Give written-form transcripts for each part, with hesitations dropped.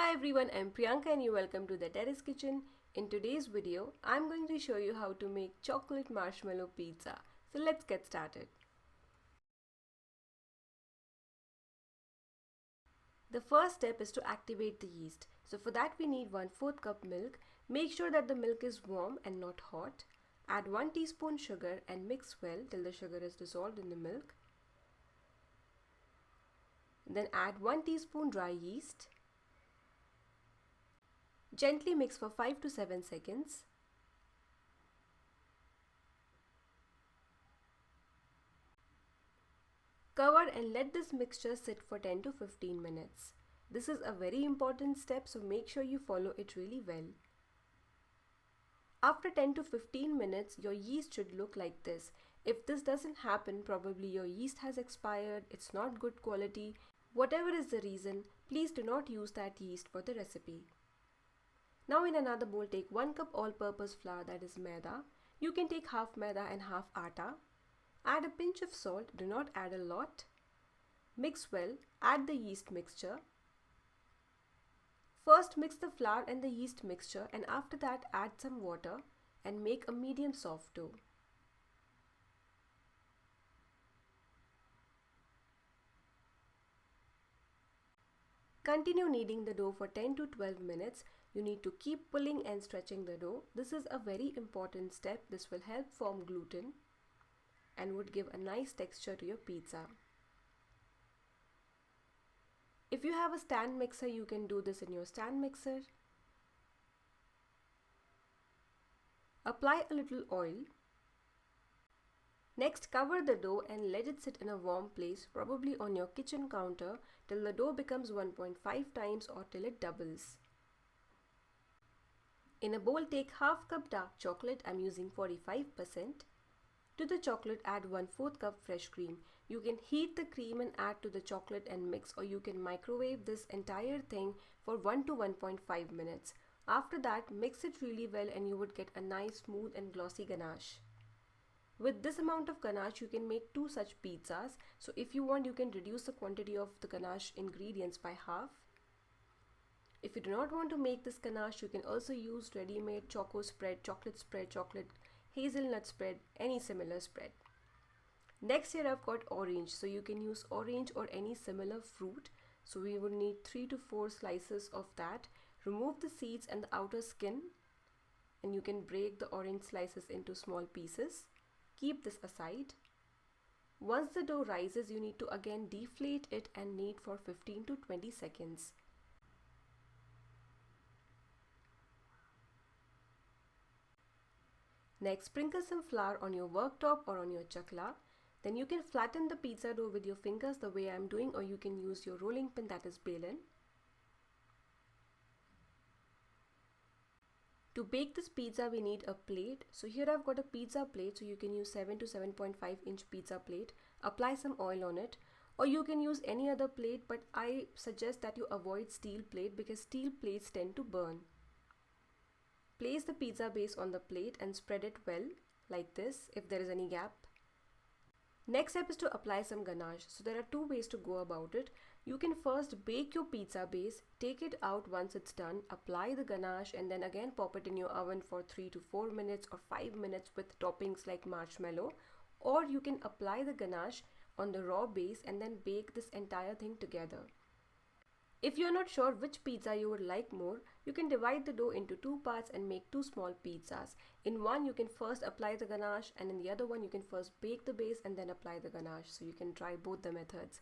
Hi everyone, I'm Priyanka and you welcome to the Terrace Kitchen. In today's video, I'm going to show you how to make chocolate marshmallow pizza. So let's get started. The first step is to activate the yeast. So for that we need 1/4 cup milk. Make sure that the milk is warm and not hot. Add 1 teaspoon sugar and mix well till the sugar is dissolved in the milk. Then add 1 teaspoon dry yeast. Gently mix for 5 to 7 seconds. Cover and let this mixture sit for 10 to 15 minutes. This is a very important step, so make sure you follow it really well. After 10 to 15 minutes, your yeast should look like this. If this doesn't happen, probably your yeast has expired, it's not good quality. Whatever is the reason, please do not use that yeast for the recipe. Now in another bowl, take 1 cup all-purpose flour, that is Maida. You can take half Maida and half atta. Add a pinch of salt, do not add a lot. Mix well, add the yeast mixture. First mix the flour and the yeast mixture and after that add some water and make a medium soft dough. Continue kneading the dough for 10 to 12 minutes. You need to keep pulling and stretching the dough. This is a very important step. This will help form gluten and would give a nice texture to your pizza. If you have a stand mixer, you can do this in your stand mixer. Apply a little oil. Next, cover the dough and let it sit in a warm place, probably on your kitchen counter, till the dough becomes 1.5 times or till it doubles. In a bowl, take half cup dark chocolate. I'm using 45%. To the chocolate, add 1/4 cup fresh cream. You can heat the cream and add to the chocolate and mix, or you can microwave this entire thing for 1 to 1.5 minutes. After that, mix it really well and you would get a nice smooth and glossy ganache. With this amount of ganache, you can make 2 such pizzas. So if you want, you can reduce the quantity of the ganache ingredients by half. If you do not want to make this ganache, you can also use ready-made choco spread, chocolate hazelnut spread, any similar spread. Next here I've got orange, so you can use orange or any similar fruit. So we would need 3 to 4 slices of that. Remove the seeds and the outer skin and you can break the orange slices into small pieces. Keep this aside. Once the dough rises, you need to again deflate it and knead for 15 to 20 seconds. Next, sprinkle some flour on your worktop or on your chakla. Then you can flatten the pizza dough with your fingers the way I'm doing, or you can use your rolling pin, that is belen. To bake this pizza, we need a plate. So here I've got a pizza plate, so you can use 7 to 7.5 inch pizza plate. Apply some oil on it, or you can use any other plate, but I suggest that you avoid steel plate because steel plates tend to burn. Place the pizza base on the plate and spread it well, like this, if there is any gap. Next step is to apply some ganache. So there are 2 ways to go about it. You can first bake your pizza base, take it out once it's done, apply the ganache and then again pop it in your oven for 3 to 4 minutes or 5 minutes with toppings like marshmallow. Or you can apply the ganache on the raw base and then bake this entire thing together. If you're not sure which pizza you would like more, you can divide the dough into 2 parts and make 2 small pizzas. In one, you can first apply the ganache and in the other one, you can first bake the base and then apply the ganache. So you can try both the methods.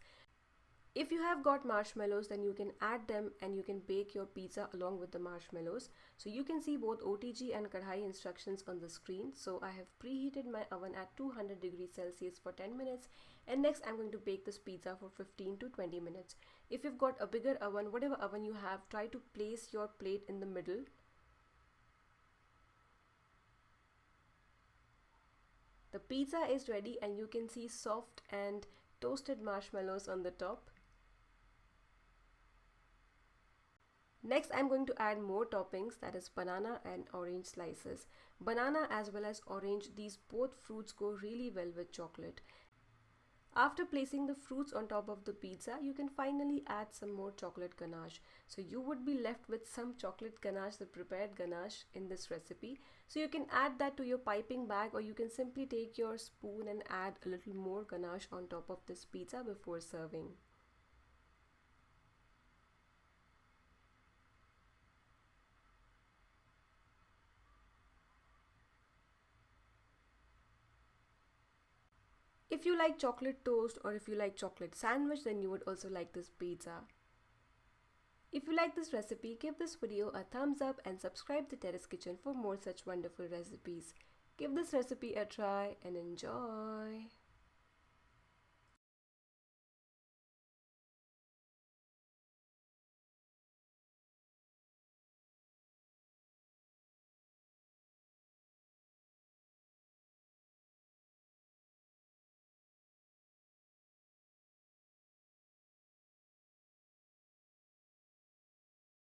If you have got marshmallows, then you can add them and you can bake your pizza along with the marshmallows. So you can see both OTG and Kadhai instructions on the screen. So I have preheated my oven at 200 degrees Celsius for 10 minutes. And next I'm going to bake this pizza for 15 to 20 minutes. If you've got a bigger oven, whatever oven you have, try to place your plate in the middle. The pizza is ready and you can see soft and toasted marshmallows on the top. Next, I'm going to add more toppings, that is banana and orange slices. Banana as well as orange, these both fruits go really well with chocolate. After placing the fruits on top of the pizza, you can finally add some more chocolate ganache. So you would be left with some chocolate ganache, the prepared ganache in this recipe. So you can add that to your piping bag, or you can simply take your spoon and add a little more ganache on top of this pizza before serving. If you like chocolate toast or if you like chocolate sandwich, then you would also like this pizza. If you like this recipe, give this video a thumbs up and subscribe to Terrace Kitchen for more such wonderful recipes. Give this recipe a try and enjoy.